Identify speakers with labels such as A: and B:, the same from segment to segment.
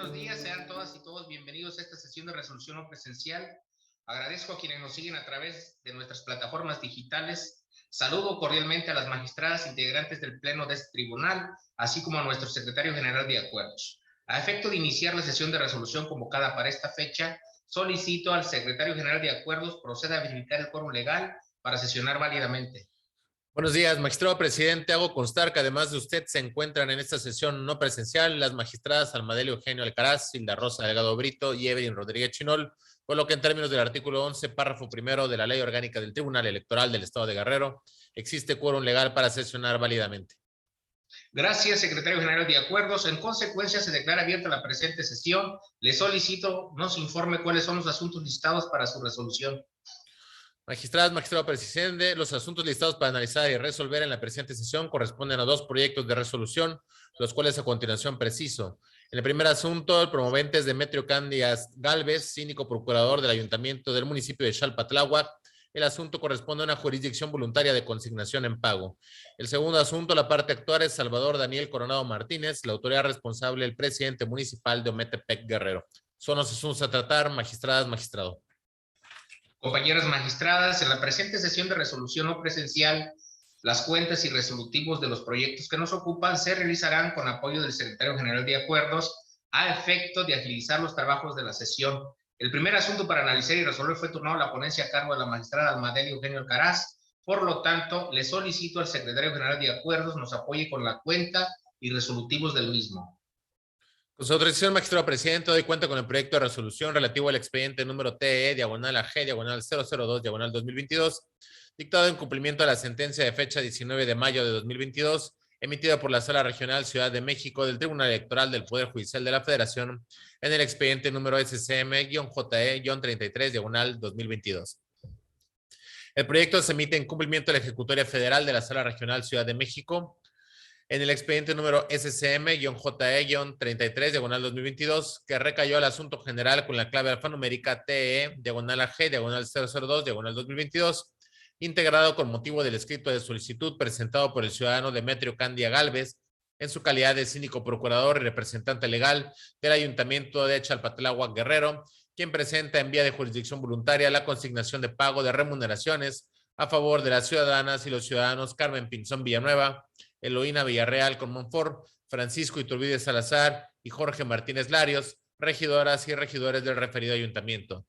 A: buenos días, sean todas y todos bienvenidos a esta sesión de resolución no presencial. Agradezco a quienes nos siguen a través de nuestras plataformas digitales. Saludo cordialmente a las magistradas integrantes del Pleno de este tribunal, así como a nuestro secretario general de acuerdos. A efecto de iniciar la sesión de resolución convocada para esta fecha, solicito al secretario general de acuerdos proceda a verificar el quórum legal para sesionar válidamente.
B: Buenos días, magistrado presidente. Hago constar que además de usted se encuentran en esta sesión no presencial las magistradas Almadelio Eugenio Alcaraz, Hilda Rosa Delgado Brito y Evelyn Rodríguez Chinol, por lo que en términos del artículo 11, párrafo primero de la Ley Orgánica del Tribunal Electoral del Estado de Guerrero, existe quórum legal para sesionar válidamente.
A: Gracias, secretario general de acuerdos. En consecuencia, se declara abierta la presente sesión. Le solicito nos informe cuáles son los asuntos listados para su resolución.
B: Magistradas, magistrado presidente, los asuntos listados para analizar y resolver en la presente sesión corresponden a dos proyectos de resolución, los cuales a continuación preciso. En el primer asunto, el promovente es Demetrio Candias Galvez, síndico procurador del Ayuntamiento del municipio de Xalpa-Tláhuac. El asunto corresponde a una jurisdicción voluntaria de consignación en pago. El segundo asunto, la parte actual es Salvador Daniel Coronado Martínez, la autoridad responsable, el presidente municipal de Ometepec, Guerrero. Son los asuntos a tratar, magistradas, magistrado.
A: Compañeras magistradas, en la presente sesión de resolución no presencial, las cuentas y resolutivos de los proyectos que nos ocupan se realizarán con apoyo del secretario general de acuerdos a efecto de agilizar los trabajos de la sesión. El primer asunto para analizar y resolver fue turnado a la ponencia a cargo de la magistrada Almadelio Eugenio Alcaraz. Por lo tanto, le solicito al secretario general de acuerdos nos apoye con la cuenta y resolutivos del mismo.
B: Con su autorización, magistrado presidente, doy cuenta con el proyecto de resolución relativo al expediente número TE, diagonal AG, diagonal 002, diagonal 2022, dictado en cumplimiento a la sentencia de fecha 19 de mayo de 2022, emitida por la Sala Regional Ciudad de México del Tribunal Electoral del Poder Judicial de la Federación en el expediente número SCM-JE-33, diagonal 2022. El proyecto se emite en cumplimiento de la Ejecutoria Federal de la Sala Regional Ciudad de México en el expediente número SCM-JE-33, diagonal 2022, que recayó al asunto general con la clave alfanumérica TE, diagonal AG, diagonal 002, diagonal 2022, integrado con motivo del escrito de solicitud presentado por el ciudadano Demetrio Candia Galvez, en su calidad de síndico procurador y representante legal del Ayuntamiento de Xalpa-Tláhuac, Guerrero, quien presenta en vía de jurisdicción voluntaria la consignación de pago de remuneraciones a favor de las ciudadanas y los ciudadanos Carmen Pinzón Villanueva, Eloína Villarreal con Monfort, Francisco Iturbide Salazar y Jorge Martínez Larios, regidoras y regidores del referido ayuntamiento.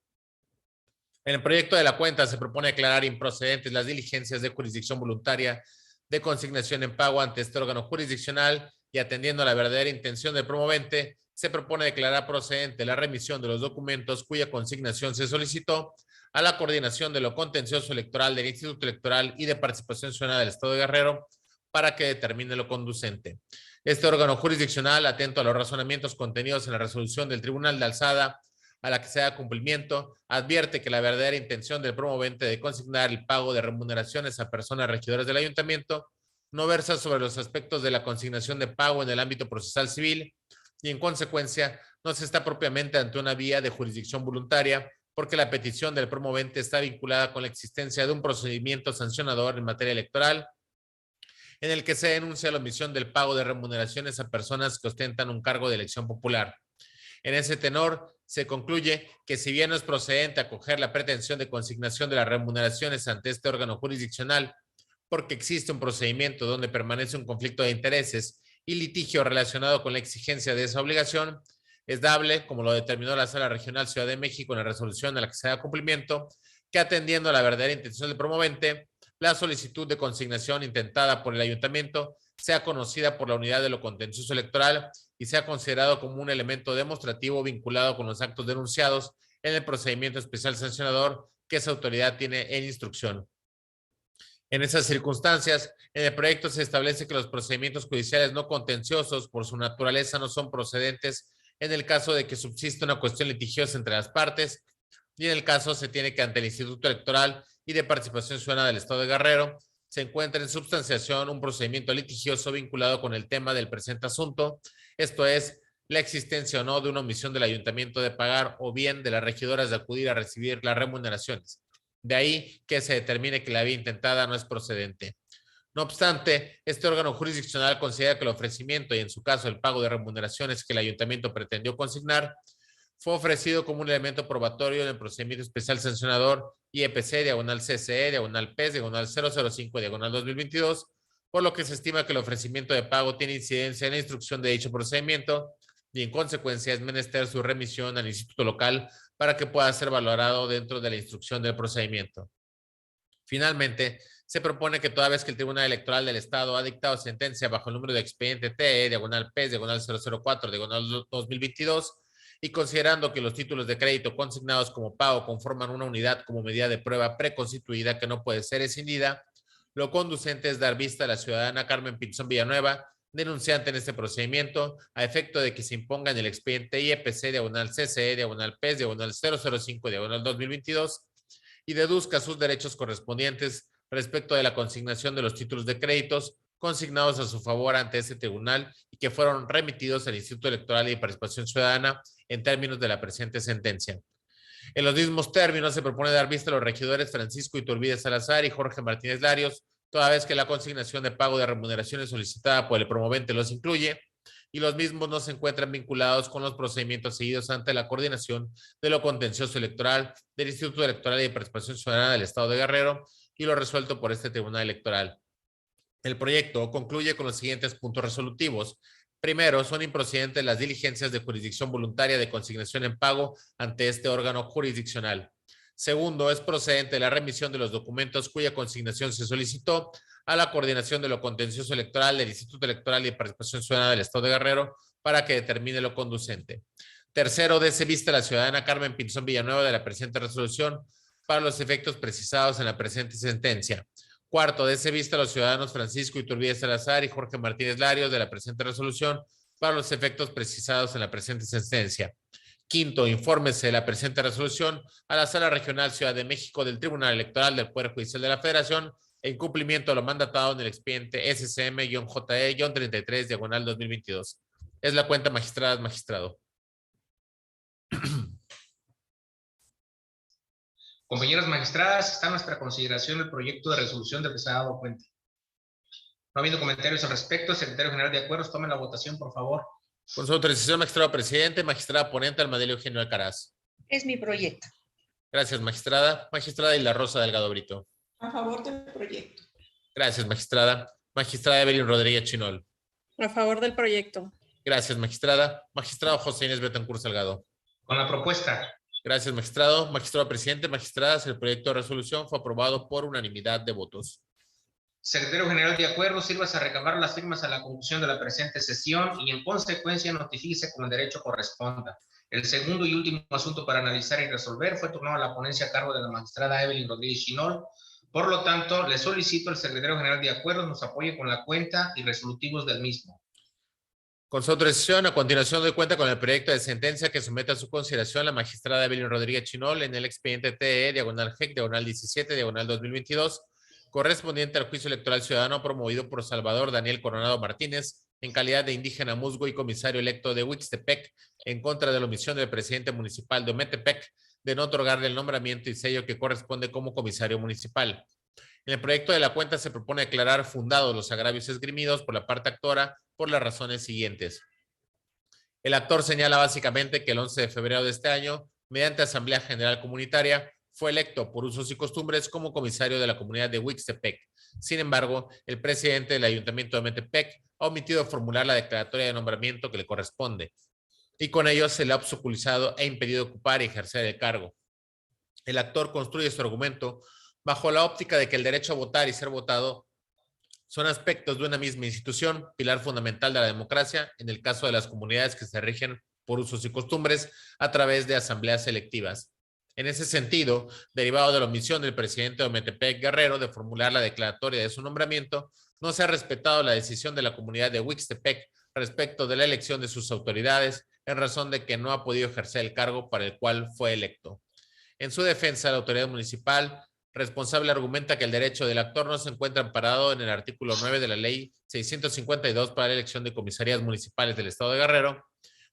B: En el proyecto de la cuenta se propone declarar improcedentes las diligencias de jurisdicción voluntaria de consignación en pago ante este órgano jurisdiccional y atendiendo a la verdadera intención del promovente, se propone declarar procedente la remisión de los documentos cuya consignación se solicitó a la coordinación de lo contencioso electoral del Instituto Electoral y de Participación Ciudadana del Estado de Guerrero para que determine lo conducente. Este órgano jurisdiccional, atento a los razonamientos contenidos en la resolución del Tribunal de Alzada a la que se da cumplimiento, advierte que la verdadera intención del promovente de consignar el pago de remuneraciones a personas regidoras del ayuntamiento no versa sobre los aspectos de la consignación de pago en el ámbito procesal civil y en consecuencia no se está propiamente ante una vía de jurisdicción voluntaria porque la petición del promovente está vinculada con la existencia de un procedimiento sancionador en materia electoral en el que se denuncia la omisión del pago de remuneraciones a personas que ostentan un cargo de elección popular. En ese tenor, se concluye que si bien no es procedente acoger la pretensión de consignación de las remuneraciones ante este órgano jurisdiccional, porque existe un procedimiento donde permanece un conflicto de intereses y litigio relacionado con la exigencia de esa obligación, es dable, como lo determinó la Sala Regional Ciudad de México en la resolución a la que se da cumplimiento, que atendiendo a la verdadera intención del promovente, la solicitud de consignación intentada por el ayuntamiento sea conocida por la unidad de lo contencioso electoral y sea considerado como un elemento demostrativo vinculado con los actos denunciados en el procedimiento especial sancionador que esa autoridad tiene en instrucción. En esas circunstancias, en el proyecto se establece que los procedimientos judiciales no contenciosos por su naturaleza no son procedentes en el caso de que subsista una cuestión litigiosa entre las partes y en el caso se tiene que ante el Instituto Electoral y de Participación Ciudadana del Estado de Guerrero se encuentra en substanciación un procedimiento litigioso vinculado con el tema del presente asunto, esto es, la existencia o no de una omisión del ayuntamiento de pagar o bien de las regidoras de acudir a recibir las remuneraciones. De ahí que se determine que la vía intentada no es procedente. No obstante, este órgano jurisdiccional considera que el ofrecimiento y en su caso el pago de remuneraciones que el ayuntamiento pretendió consignar fue ofrecido como un elemento probatorio en el procedimiento especial sancionador IEPC, diagonal CCE, diagonal PES, diagonal 005, diagonal 2022, por lo que se estima que el ofrecimiento de pago tiene incidencia en la instrucción de dicho procedimiento y en consecuencia es menester su remisión al instituto local para que pueda ser valorado dentro de la instrucción del procedimiento. Finalmente, se propone que toda vez que el Tribunal Electoral del Estado ha dictado sentencia bajo el número de expediente TE, diagonal PES, diagonal 004, diagonal 2022, y considerando que los títulos de crédito consignados como pago conforman una unidad como medida de prueba preconstituida que no puede ser escindida, lo conducente es dar vista a la ciudadana Carmen Pinzón Villanueva, denunciante en este procedimiento, a efecto de que se imponga en el expediente IEPC, diagonal CCE, diagonal PES, diagonal 005, diagonal 2022, y deduzca sus derechos correspondientes respecto de la consignación de los títulos de créditos consignados a su favor ante este tribunal y que fueron remitidos al Instituto Electoral y Participación Ciudadana en términos de la presente sentencia. En los mismos términos, se propone dar vista a los regidores Francisco Iturbide Salazar y Jorge Martínez Larios, toda vez que la consignación de pago de remuneraciones solicitada por el promovente los incluye, y los mismos no se encuentran vinculados con los procedimientos seguidos ante la coordinación de lo contencioso electoral del Instituto Electoral y de Participación Ciudadana del Estado de Guerrero y lo resuelto por este Tribunal Electoral. El proyecto concluye con los siguientes puntos resolutivos. Primero, son improcedentes las diligencias de jurisdicción voluntaria de consignación en pago ante este órgano jurisdiccional. Segundo, es procedente la remisión de los documentos cuya consignación se solicitó a la coordinación de lo contencioso electoral del Instituto Electoral y de Participación Ciudadana del Estado de Guerrero para que determine lo conducente. Tercero, dése vista a la ciudadana Carmen Pinzón Villanueva de la presente resolución para los efectos precisados en la presente sentencia. Cuarto, dése vista a los ciudadanos Francisco Iturbide Salazar y Jorge Martínez Larios de la presente resolución para los efectos precisados en la presente sentencia. Quinto, infórmese de la presente resolución a la Sala Regional Ciudad de México del Tribunal Electoral del Poder Judicial de la Federación en cumplimiento de lo mandatado en el expediente SCM-JE-33, diagonal 2022. Es la cuenta, magistradas, magistrado.
A: Compañeras magistradas, está a nuestra consideración el proyecto de resolución del que se ha dado cuenta. No habiendo comentarios al respecto, secretario general de acuerdos, tome la votación, por favor.
B: Con su autorización, magistrado presidente, magistrada ponente, Almadelio Eugenio Alcaraz.
C: Es mi proyecto.
B: Gracias, magistrada. Magistrada Isla Rosa Delgado Brito.
D: A favor del proyecto.
B: Gracias, magistrada. Magistrada Evelyn Rodríguez Chinol.
E: A favor del proyecto.
B: Gracias, magistrada. Magistrado José Inés Betancourt Salgado.
A: Con la propuesta.
B: Gracias, magistrado. Magistrado presidente, magistradas, el proyecto de resolución fue aprobado por unanimidad de votos.
A: Secretario general de acuerdos, sírvase a recabar las firmas a la conclusión de la presente sesión y en consecuencia notifíquese como el derecho corresponda. El segundo y último asunto para analizar y resolver fue turnado a la ponencia a cargo de la magistrada Evelyn Rodríguez Chinol. Por lo tanto, le solicito al secretario general de acuerdos nos apoye con la cuenta y resolutivos del mismo.
B: Con su autorización, a continuación doy cuenta con el proyecto de sentencia que somete a su consideración la magistrada Evelyn Rodríguez Chinol en el expediente TE, diagonal GEC, diagonal 17, diagonal 2022, correspondiente al juicio electoral ciudadano promovido por Salvador Daniel Coronado Martínez, en calidad de indígena musgo y comisario electo de Huixtepec, en contra de la omisión del presidente municipal de Ometepec de no otorgarle el nombramiento y sello que corresponde como comisario municipal. En el proyecto de la cuenta se propone declarar fundados los agravios esgrimidos por la parte actora por las razones siguientes. El actor señala básicamente que el 11 de febrero de este año, mediante Asamblea General Comunitaria, fue electo por usos y costumbres como comisario de la comunidad de Huixtepec. Sin embargo, el presidente del Ayuntamiento de Metepec ha omitido formular la declaratoria de nombramiento que le corresponde, y con ello se le ha obstaculizado e impedido ocupar y ejercer el cargo. El actor construye su argumento bajo la óptica de que el derecho a votar y ser votado son aspectos de una misma institución, pilar fundamental de la democracia, en el caso de las comunidades que se rigen por usos y costumbres a través de asambleas electivas. En ese sentido, derivado de la omisión del presidente de Ometepec Guerrero de formular la declaratoria de su nombramiento, no se ha respetado la decisión de la comunidad de Huixtepec respecto de la elección de sus autoridades, en razón de que no ha podido ejercer el cargo para el cual fue electo. En su defensa, la autoridad municipal responsable argumenta que el derecho del actor no se encuentra amparado en el artículo 9 de la Ley 652 para la elección de comisarías municipales del Estado de Guerrero,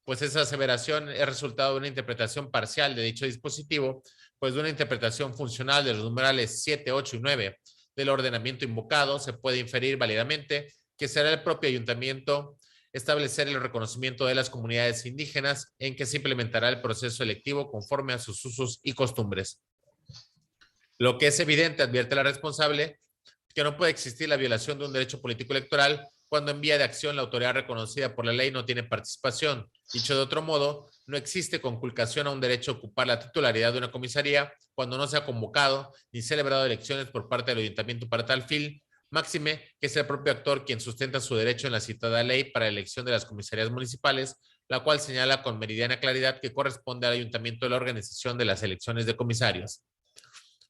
B: pues esa aseveración es resultado de una interpretación parcial de dicho dispositivo, pues de una interpretación funcional de los numerales 7, 8 y 9 del ordenamiento invocado, se puede inferir válidamente que será el propio ayuntamiento establecer el reconocimiento de las comunidades indígenas en que se implementará el proceso electivo conforme a sus usos y costumbres. Lo que es evidente, advierte la responsable, que no puede existir la violación de un derecho político electoral cuando en vía de acción la autoridad reconocida por la ley no tiene participación. Dicho de otro modo, no existe conculcación a un derecho a ocupar la titularidad de una comisaría cuando no se ha convocado ni celebrado elecciones por parte del ayuntamiento para tal fin, máxime que es el propio actor quien sustenta su derecho en la citada ley para la elección de las comisarías municipales, la cual señala con meridiana claridad que corresponde al ayuntamiento la organización de las elecciones de comisarios.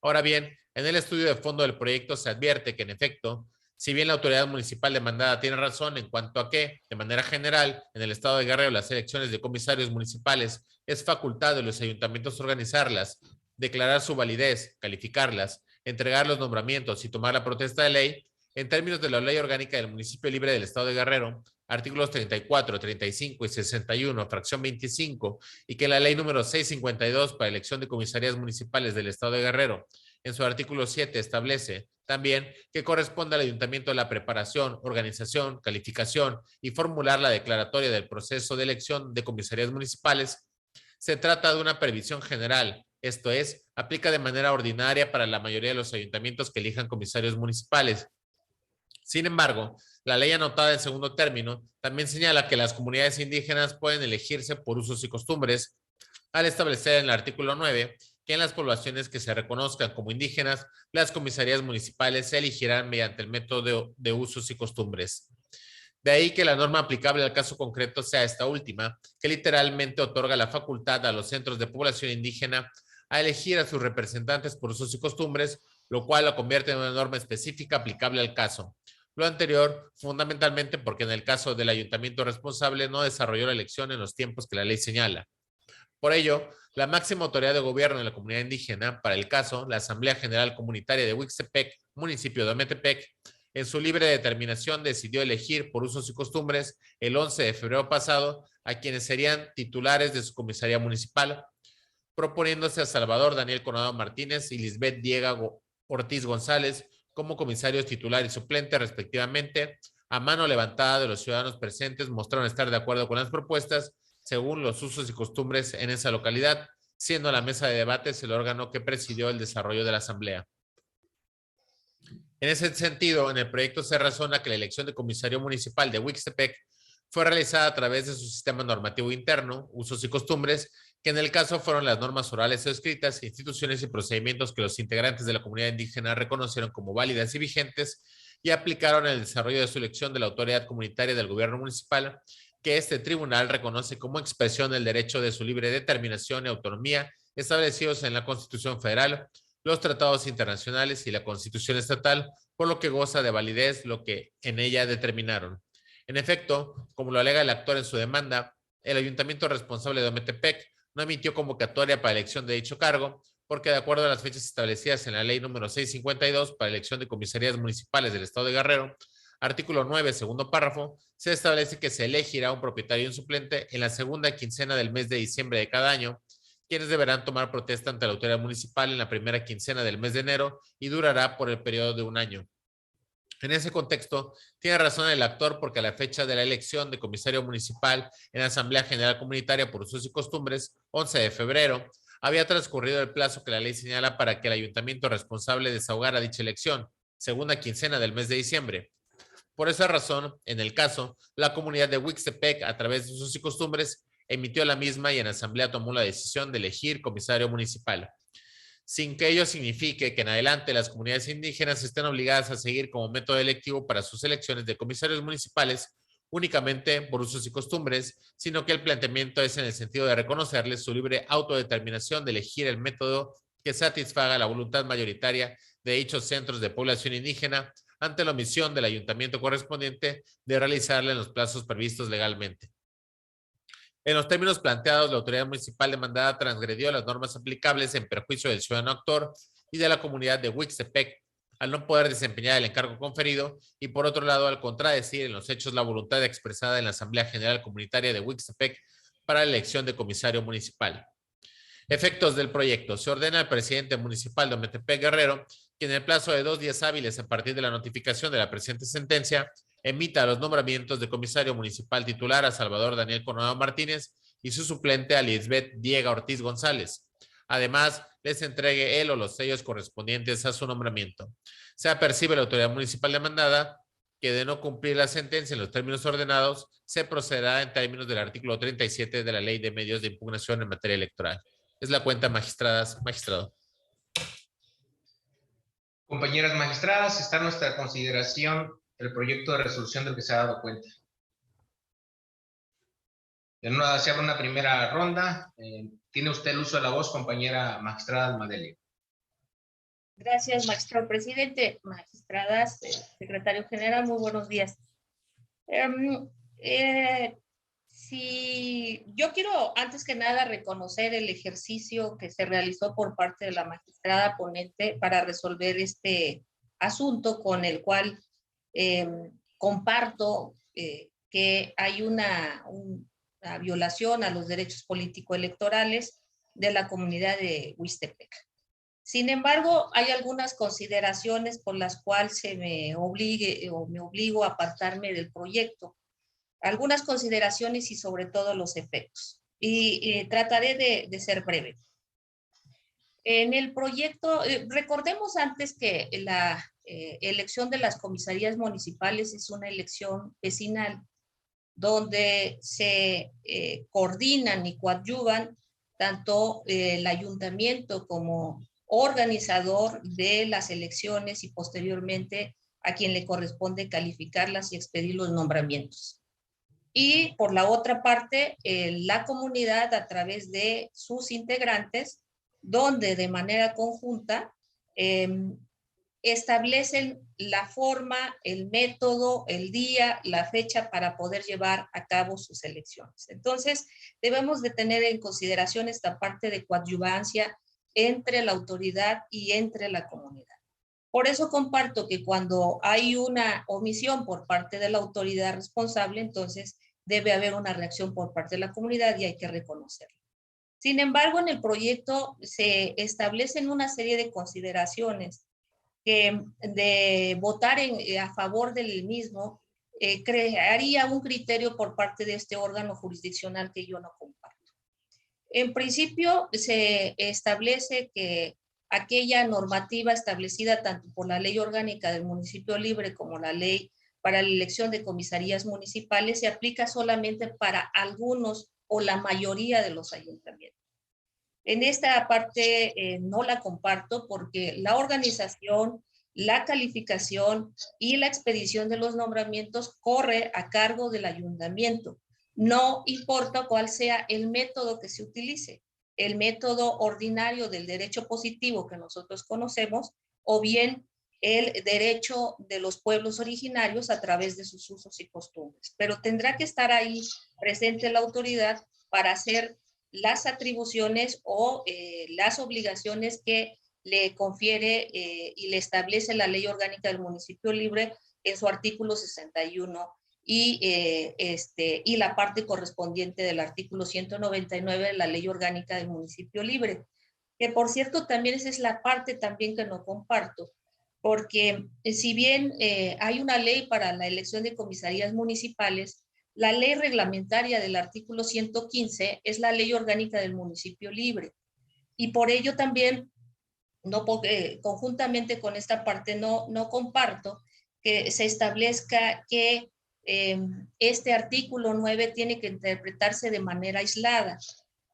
B: Ahora bien, en el estudio de fondo del proyecto se advierte que, en efecto, si bien la autoridad municipal demandada tiene razón en cuanto a que, de manera general, en el estado de Guerrero las elecciones de comisarios municipales es facultad de los ayuntamientos organizarlas, declarar su validez, calificarlas, entregar los nombramientos y tomar la protesta de ley, en términos de la Ley Orgánica del Municipio Libre del Estado de Guerrero, artículos 34, 35 y 61, fracción 25, y que la Ley número 652 para elección de comisarías municipales del Estado de Guerrero, en su artículo 7, establece también que corresponde al ayuntamiento la preparación, organización, calificación y formular la declaratoria del proceso de elección de comisarías municipales. Se trata de una previsión general, esto es, aplica de manera ordinaria para la mayoría de los ayuntamientos que elijan comisarios municipales. Sin embargo, la ley anotada en segundo término también señala que las comunidades indígenas pueden elegirse por usos y costumbres, al establecer en el artículo 9 que en las poblaciones que se reconozcan como indígenas, las comisarías municipales se elegirán mediante el método de usos y costumbres. De ahí que la norma aplicable al caso concreto sea esta última, que literalmente otorga la facultad a los centros de población indígena a elegir a sus representantes por usos y costumbres, lo cual lo convierte en una norma específica aplicable al caso. Lo anterior, fundamentalmente porque en el caso del ayuntamiento responsable no desarrolló la elección en los tiempos que la ley señala. Por ello, la máxima autoridad de gobierno de la comunidad indígena, para el caso, la Asamblea General Comunitaria de Huixtepec, municipio de Ometepec, en su libre determinación decidió elegir por usos y costumbres el 11 de febrero pasado a quienes serían titulares de su comisaría municipal, proponiéndose a Salvador Daniel Coronado Martínez y Lisbeth Diego Ortiz González como comisarios titular y suplente respectivamente. A mano levantada de los ciudadanos presentes mostraron estar de acuerdo con las propuestas según los usos y costumbres en esa localidad, siendo la mesa de debates el órgano que presidió el desarrollo de la asamblea. En ese sentido, en el proyecto se razona que la elección de comisario municipal de Huixtepec fue realizada a través de su sistema normativo interno, usos y costumbres, que en el caso fueron las normas orales o escritas, instituciones y procedimientos que los integrantes de la comunidad indígena reconocieron como válidas y vigentes y aplicaron el desarrollo de su elección de la autoridad comunitaria del gobierno municipal, que este tribunal reconoce como expresión del derecho de su libre determinación y autonomía establecidos en la Constitución Federal, los tratados internacionales y la Constitución estatal, por lo que goza de validez lo que en ella determinaron. En efecto, como lo alega el actor en su demanda, el ayuntamiento responsable de Ometepec no emitió convocatoria para elección de dicho cargo, porque de acuerdo a las fechas establecidas en la ley número 652 para elección de comisarías municipales del estado de Guerrero, artículo 9, segundo párrafo, se establece que se elegirá un propietario y un suplente en la segunda quincena del mes de diciembre de cada año, quienes deberán tomar protesta ante la autoridad municipal en la primera quincena del mes de enero y durará por el periodo de un año. En ese contexto, tiene razón el actor porque a la fecha de la elección de comisario municipal en la Asamblea General Comunitaria por usos y costumbres, 11 de febrero, había transcurrido el plazo que la ley señala para que el ayuntamiento responsable desahogara dicha elección, segunda quincena del mes de diciembre. Por esa razón, en el caso, la comunidad de Huixtepec, a través de usos y costumbres, emitió la misma y en asamblea tomó la decisión de elegir comisario municipal, sin que ello signifique que en adelante las comunidades indígenas estén obligadas a seguir como método electivo para sus elecciones de comisarios municipales únicamente por usos y costumbres, sino que el planteamiento es en el sentido de reconocerles su libre autodeterminación de elegir el método que satisfaga la voluntad mayoritaria de dichos centros de población indígena ante la omisión del ayuntamiento correspondiente de realizarla en los plazos previstos legalmente. En los términos planteados, la autoridad municipal demandada transgredió las normas aplicables en perjuicio del ciudadano actor y de la comunidad de Huixtepec, al no poder desempeñar el encargo conferido y, por otro lado, al contradecir en los hechos la voluntad expresada en la Asamblea General Comunitaria de Huixtepec para la elección de comisario municipal. Efectos del proyecto. Se ordena al presidente municipal de Ometepec Guerrero que en el plazo de 2 días hábiles a partir de la notificación de la presente sentencia, emita los nombramientos de comisario municipal titular a Salvador Daniel Coronado Martínez y su suplente a Lisbeth Diego Ortiz González. Además, les entregue él o los sellos correspondientes a su nombramiento. Se apercibe la autoridad municipal demandada que de no cumplir la sentencia en los términos ordenados, se procederá en términos del artículo 37 de la Ley de Medios de Impugnación en materia electoral. Es la cuenta, magistradas, magistrado.
A: Compañeras magistradas, está a nuestra consideración el proyecto de resolución del que se ha dado cuenta. Se abre una primera ronda. Tiene usted el uso de la voz, compañera magistrada Almadelio.
C: Gracias, magistrado presidente, magistradas, secretario general, muy buenos días. Si yo quiero, antes que nada, reconocer el ejercicio que se realizó por parte de la magistrada ponente para resolver este asunto, con el cual comparto que hay una violación a los derechos político-electorales de la comunidad de Huixtepec. Sin embargo, hay algunas consideraciones por las cuales me obligo a apartarme del proyecto. Algunas consideraciones y sobre todo los efectos. Y trataré de ser breve. En el proyecto, recordemos antes que la elección de las comisarías municipales es una elección vecinal donde se coordinan y coadyuvan tanto el ayuntamiento como organizador de las elecciones y posteriormente a quien le corresponde calificarlas y expedir los nombramientos. Y por la otra parte, la comunidad a través de sus integrantes, donde de manera conjunta establecen la forma, el método, el día, la fecha para poder llevar a cabo sus elecciones. Entonces, debemos de tener en consideración esta parte de coadyuvancia entre la autoridad y entre la comunidad. Por eso comparto que cuando hay una omisión por parte de la autoridad responsable, entonces debe haber una reacción por parte de la comunidad y hay que reconocerla. Sin embargo, en el proyecto se establecen una serie de consideraciones que de votar a favor del mismo crearía un criterio por parte de este órgano jurisdiccional que yo no comparto. En principio, se establece que aquella normativa establecida tanto por la Ley Orgánica del Municipio Libre como la Ley para la elección de comisarías municipales se aplica solamente para algunos o la mayoría de los ayuntamientos. En esta parte no la comparto porque la organización, la calificación y la expedición de los nombramientos corre a cargo del ayuntamiento. No importa cuál sea el método que se utilice, el método ordinario del derecho positivo que nosotros conocemos o bien el derecho de los pueblos originarios a través de sus usos y costumbres. Pero tendrá que estar ahí presente la autoridad para hacer las atribuciones o las obligaciones que le confiere y le establece la Ley Orgánica del Municipio Libre en su artículo 61 y la parte correspondiente del artículo 199 de la Ley Orgánica del Municipio Libre. Que por cierto también esa es la parte también que no comparto, porque si bien hay una ley para la elección de comisarías municipales, la ley reglamentaria del artículo 115 es la Ley Orgánica del Municipio Libre. Y por ello también, conjuntamente con esta parte, no comparto que se establezca que este artículo 9 tiene que interpretarse de manera aislada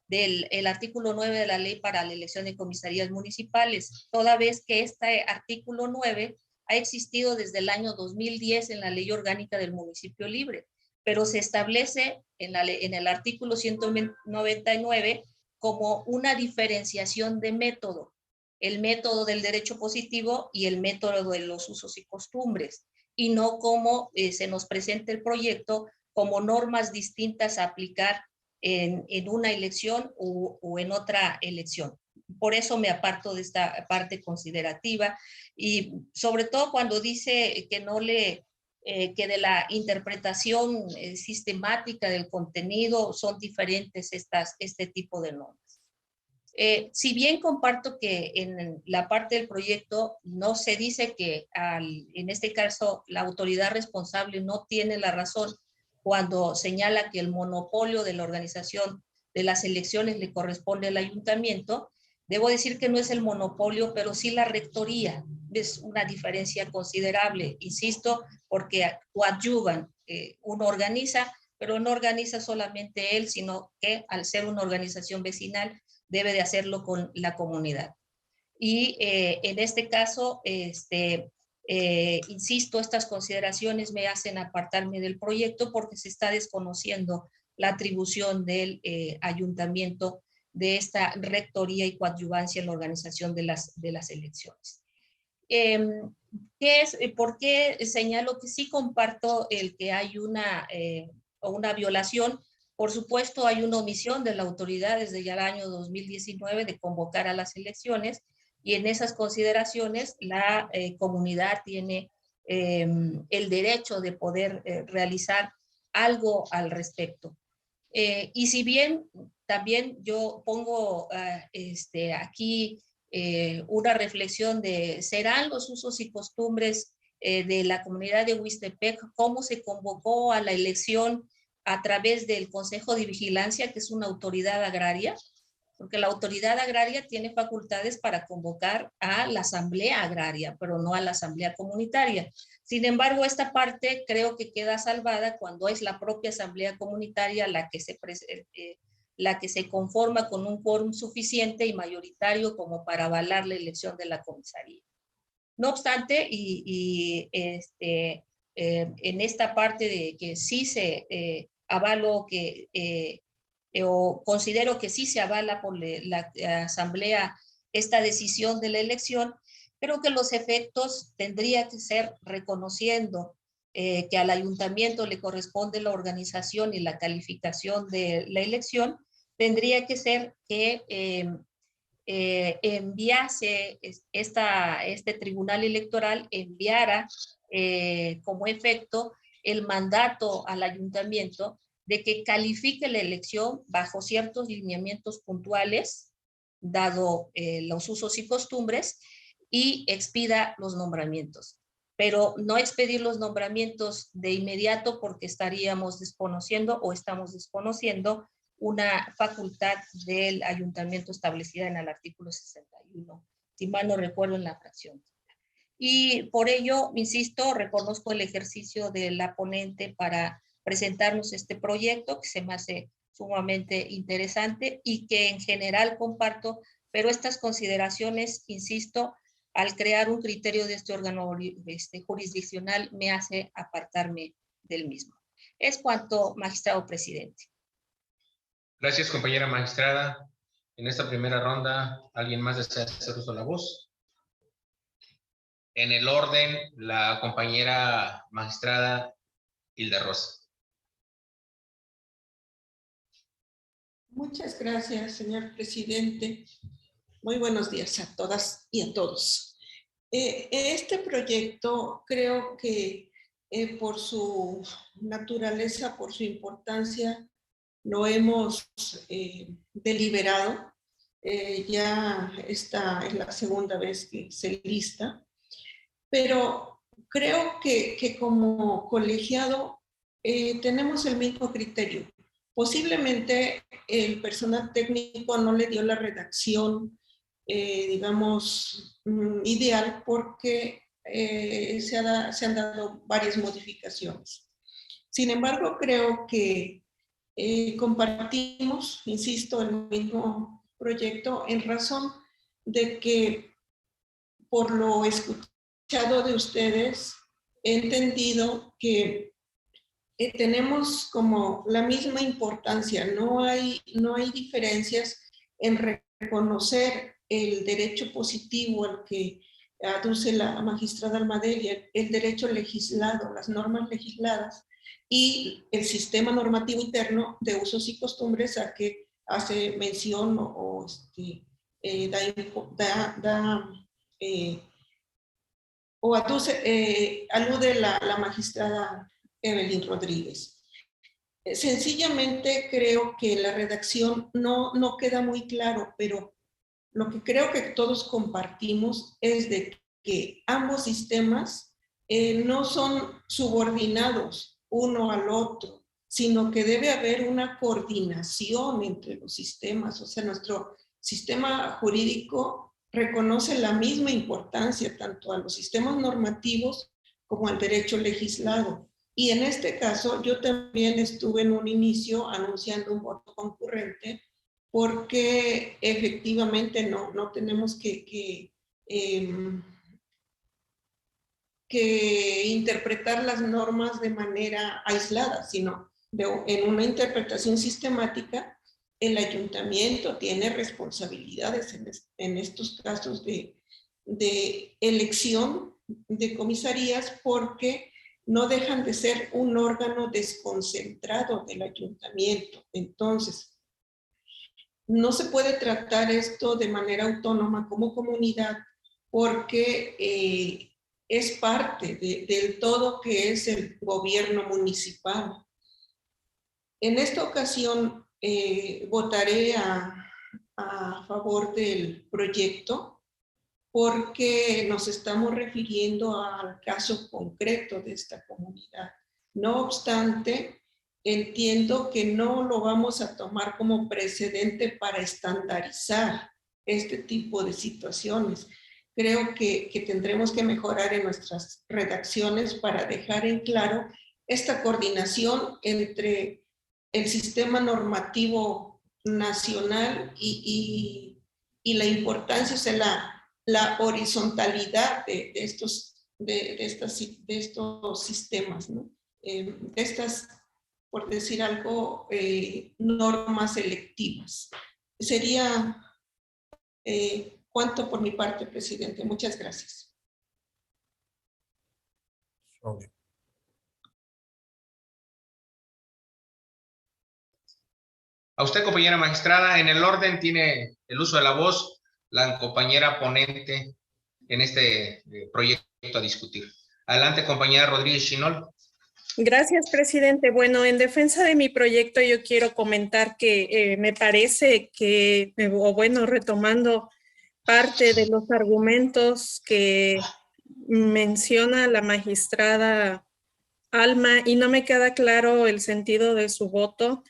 C: del artículo 9 de la Ley para la elección de comisarías municipales, toda vez que este artículo 9 ha existido desde el año 2010 en la Ley Orgánica del Municipio Libre, pero se establece en el artículo 199 como una diferenciación de método, el método del derecho positivo y el método de los usos y costumbres, y no como se nos presenta el proyecto como normas distintas a aplicar en una elección o en otra elección. Por eso me aparto de esta parte considerativa y sobre todo cuando dice que de la interpretación sistemática del contenido son diferentes este tipo de normas. Si bien comparto que en la parte del proyecto no se dice que en este caso la autoridad responsable no tiene la razón cuando señala que el monopolio de la organización de las elecciones le corresponde al ayuntamiento, debo decir que no es el monopolio, pero sí la rectoría. Es una diferencia considerable, insisto, porque coadyuvan, uno organiza, pero no organiza solamente él, sino que al ser una organización vecinal, debe de hacerlo con la comunidad. Y en este caso, insisto, estas consideraciones me hacen apartarme del proyecto porque se está desconociendo la atribución del ayuntamiento de esta rectoría y coadyuvancia en la organización de las elecciones. ¿Por qué señalo que sí comparto el que hay una violación? Por supuesto, hay una omisión de la autoridad desde ya el año 2019 de convocar a las elecciones y en esas consideraciones la comunidad tiene el derecho de poder realizar algo al respecto. Y si bien también yo pongo aquí una reflexión de ¿serán los usos y costumbres de la comunidad de Huixtepec? ¿Cómo se convocó a la elección a través del Consejo de Vigilancia, que es una autoridad agraria? Porque la autoridad agraria tiene facultades para convocar a la asamblea agraria, pero no a la asamblea comunitaria. Sin embargo, esta parte creo que queda salvada cuando es la propia asamblea comunitaria la que se conforma con un quórum suficiente y mayoritario como para avalar la elección de la comisaría. No obstante, en esta parte de que sí se avalo que o considero que sí se avala por la asamblea esta decisión de la elección, creo que los efectos tendría que ser reconociendo que al ayuntamiento le corresponde la organización y la calificación de la elección, tendría que ser que enviase este tribunal electoral, enviara como efecto el mandato al ayuntamiento de que califique la elección bajo ciertos lineamientos puntuales, dado los usos y costumbres, y expida los nombramientos. Pero no expedir los nombramientos de inmediato porque estaríamos desconociendo o estamos desconociendo una facultad del ayuntamiento establecida en el artículo 61, si mal no recuerdo en la fracción. Y por ello, insisto, reconozco el ejercicio de la ponente para presentarnos este proyecto que se me hace sumamente interesante y que en general comparto, pero estas consideraciones, insisto, al crear un criterio de este órgano jurisdiccional me hace apartarme del mismo. Es cuanto, magistrado presidente.
A: Gracias, compañera magistrada. En esta primera ronda, ¿alguien más desea hacer uso de la voz? En el orden, la compañera magistrada Hilda Rosa.
D: Muchas gracias, señor presidente. Muy buenos días a todas y a todos. Este proyecto creo que por su naturaleza, por su importancia, lo hemos deliberado. Ya esta es la segunda vez que se lista, pero creo que como colegiado tenemos el mismo criterio. Posiblemente el personal técnico no le dio la redacción, digamos, ideal porque se han dado varias modificaciones. Sin embargo, creo que compartimos, insisto, el mismo proyecto en razón de que por lo escuchado de ustedes he entendido que tenemos como la misma importancia, no hay diferencias en reconocer el derecho positivo al que aduce la magistrada Almadelli, el derecho legislado, las normas legisladas y el sistema normativo interno de usos y costumbres a que hace mención o alude la magistrada Evelyn Rodríguez. Sencillamente creo que la redacción no queda muy claro, pero lo que creo que todos compartimos es de que ambos sistemas no son subordinados uno al otro, sino que debe haber una coordinación entre los sistemas. O sea, nuestro sistema jurídico reconoce la misma importancia tanto a los sistemas normativos como al derecho legislado. Y en este caso, yo también estuve en un inicio anunciando un voto concurrente porque efectivamente no tenemos que interpretar las normas de manera aislada, sino en una interpretación sistemática. El ayuntamiento tiene responsabilidades en estos casos de elección de comisarías porque no dejan de ser un órgano desconcentrado del ayuntamiento. Entonces, no se puede tratar esto de manera autónoma como comunidad porque es parte del todo que es el gobierno municipal. En esta ocasión votaré a favor del proyecto porque nos estamos refiriendo al caso concreto de esta comunidad. No obstante, entiendo que no lo vamos a tomar como precedente para estandarizar este tipo de situaciones. Creo que tendremos que mejorar en nuestras redacciones para dejar en claro esta coordinación entre el sistema normativo nacional y la importancia, o sea, la horizontalidad de estos sistemas, ¿no? De estas, por decir algo, normas electivas. Sería cuanto por mi parte, presidente. Muchas gracias.
A: A usted, compañera magistrada, en el orden tiene el uso de la voz la compañera ponente en este proyecto a discutir. Adelante, compañera Rodríguez Chinol.
E: Gracias, presidente. Bueno, en defensa de mi proyecto yo quiero comentar que me parece que, retomando parte de los argumentos que menciona la magistrada Alma, y no me queda claro el sentido de su voto,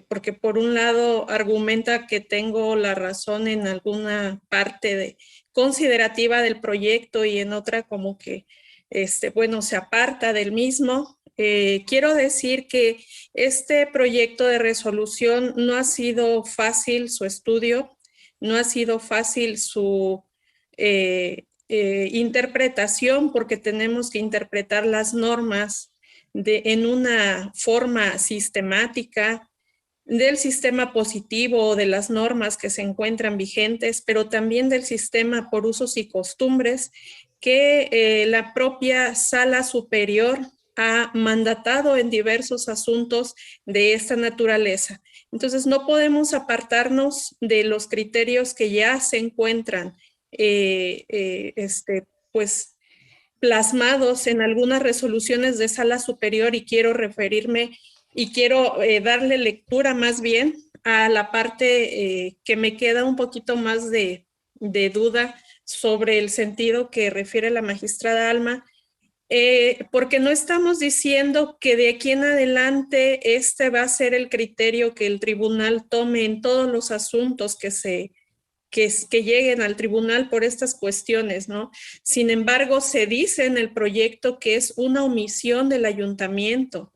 E: porque por un lado argumenta que tengo la razón en alguna parte considerativa del proyecto y en otra como que, se aparta del mismo. Quiero decir que este proyecto de resolución no ha sido fácil su estudio, no ha sido fácil su interpretación, porque tenemos que interpretar las normas en una forma sistemática del sistema positivo, de las normas que se encuentran vigentes, pero también del sistema por usos y costumbres que la propia Sala Superior ha mandatado en diversos asuntos de esta naturaleza. Entonces, no podemos apartarnos de los criterios que ya se encuentran plasmados en algunas resoluciones de Sala Superior, y quiero referirme y quiero darle lectura más bien a la parte que me queda un poquito más de duda sobre el sentido que refiere la magistrada Alma, porque no estamos diciendo que de aquí en adelante este va a ser el criterio que el tribunal tome en todos los asuntos que lleguen al tribunal por estas cuestiones, ¿no? Sin embargo, se dice en el proyecto que es una omisión del ayuntamiento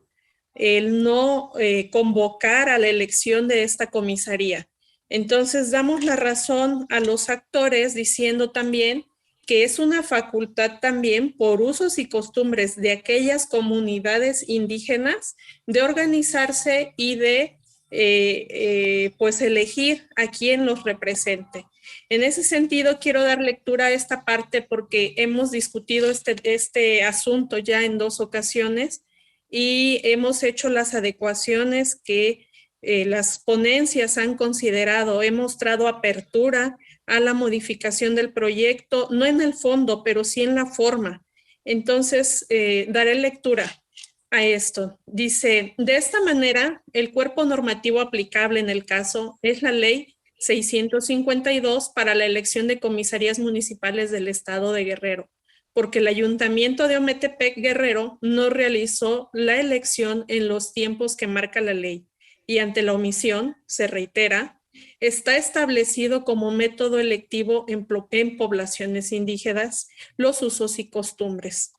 E: el no convocar a la elección de esta comisaría. Entonces, damos la razón a los actores diciendo también que es una facultad también por usos y costumbres de aquellas comunidades indígenas de organizarse y de elegir a quien los represente. En ese sentido, quiero dar lectura a esta parte porque hemos discutido este asunto ya en 2 ocasiones y hemos hecho las adecuaciones que las ponencias han considerado. He mostrado apertura a la modificación del proyecto, no en el fondo, pero sí en la forma. Entonces, daré lectura a esto. Dice, de esta manera, el cuerpo normativo aplicable en el caso es la Ley 652 para la elección de comisarías municipales del estado de Guerrero, porque el ayuntamiento de Ometepec Guerrero no realizó la elección en los tiempos que marca la ley y ante la omisión, se reitera, está establecido como método electivo en poblaciones indígenas los usos y costumbres,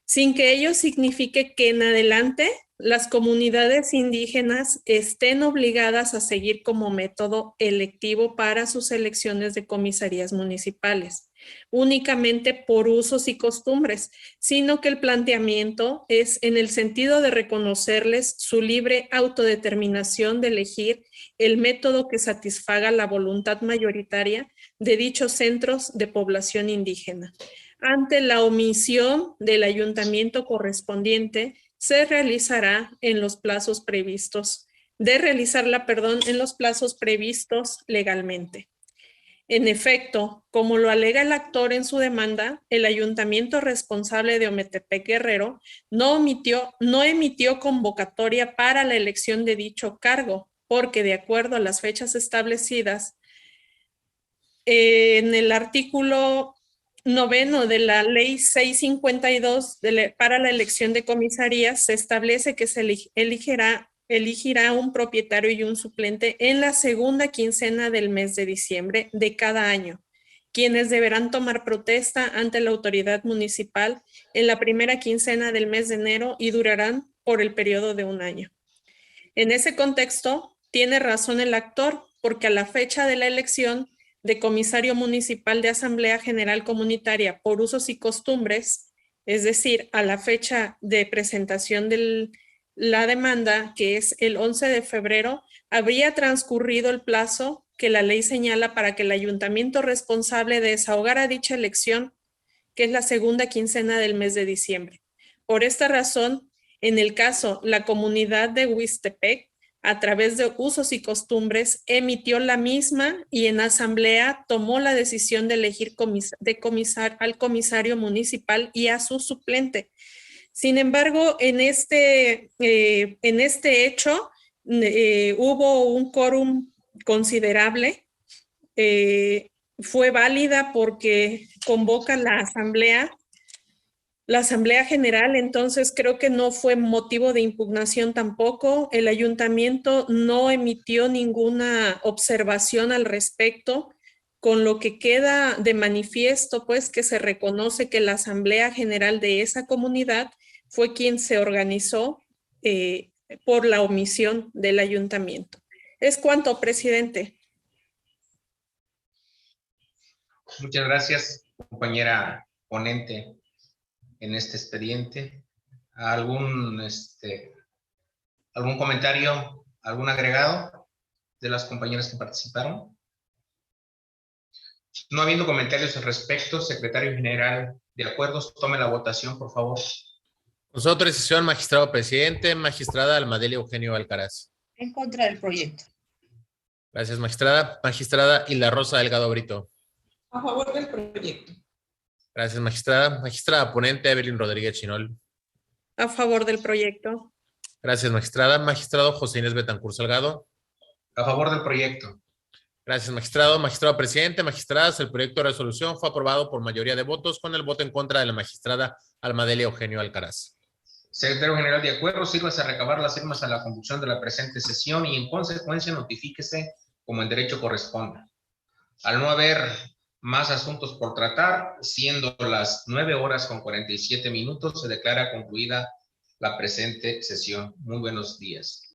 E: sin que ello signifique que en adelante las comunidades indígenas estén obligadas a seguir como método electivo para sus elecciones de comisarías municipales, únicamente por usos y costumbres, sino que el planteamiento es en el sentido de reconocerles su libre autodeterminación de elegir el método que satisfaga la voluntad mayoritaria de dichos centros de población indígena. Ante la omisión del ayuntamiento correspondiente, se realizará en los plazos previstos, en los plazos previstos legalmente. En efecto, como lo alega el actor en su demanda, el ayuntamiento responsable de Ometepec Guerrero no emitió convocatoria para la elección de dicho cargo, porque de acuerdo a las fechas establecidas en el artículo 9 de la ley 652 para la elección de comisarías, se establece que se elegirá un propietario y un suplente en la segunda quincena del mes de diciembre de cada año, quienes deberán tomar protesta ante la autoridad municipal en la primera quincena del mes de enero y durarán por el periodo de un año. En ese contexto, tiene razón el actor, porque a la fecha de la elección de comisario municipal de Asamblea General Comunitaria por usos y costumbres, es decir, a la fecha de presentación de la demanda, que es el 11 de febrero, habría transcurrido el plazo que la ley señala para que el ayuntamiento responsable desahogara dicha elección, que es la segunda quincena del mes de diciembre. Por esta razón, en el caso, la comunidad de Huixtepec, a través de usos y costumbres, emitió la misma y en asamblea tomó la decisión de elegir al comisario municipal y a su suplente. Sin embargo, en este hecho hubo un quórum considerable. Fue válida porque convoca la Asamblea General, entonces creo que no fue motivo de impugnación tampoco. El ayuntamiento no emitió ninguna observación al respecto, con lo que queda de manifiesto, pues, que se reconoce que la Asamblea General de esa comunidad fue quien se organizó por la omisión del ayuntamiento. Es cuanto, presidente.
A: Muchas gracias, compañera ponente en este expediente. ¿Algún comentario, algún agregado de las compañeras que participaron? No habiendo comentarios al respecto, secretario general de acuerdos, tome la votación, por favor.
B: Con su autorización, magistrado presidente, magistrada Almadelia Eugenio Alcaraz.
C: En contra del proyecto.
B: Gracias, magistrada. Magistrada Hilda Rosa Delgado Brito.
D: A favor del proyecto.
B: Gracias, magistrada. Magistrada ponente Evelyn Rodríguez Chinol.
E: A favor del proyecto.
B: Gracias, magistrada. Magistrado José Inés Betancur Salgado.
A: A favor del proyecto.
B: Gracias, magistrado. Magistrado presidente, magistradas, el proyecto de resolución fue aprobado por mayoría de votos con el voto en contra de la magistrada Almadelia Eugenio Alcaraz.
A: Secretario general de acuerdos, sírvase a recabar las firmas a la conducción de la presente sesión y en consecuencia notifíquese como en derecho corresponda. Al no haber más asuntos por tratar, siendo las 9:47, se declara concluida la presente sesión. Muy buenos días.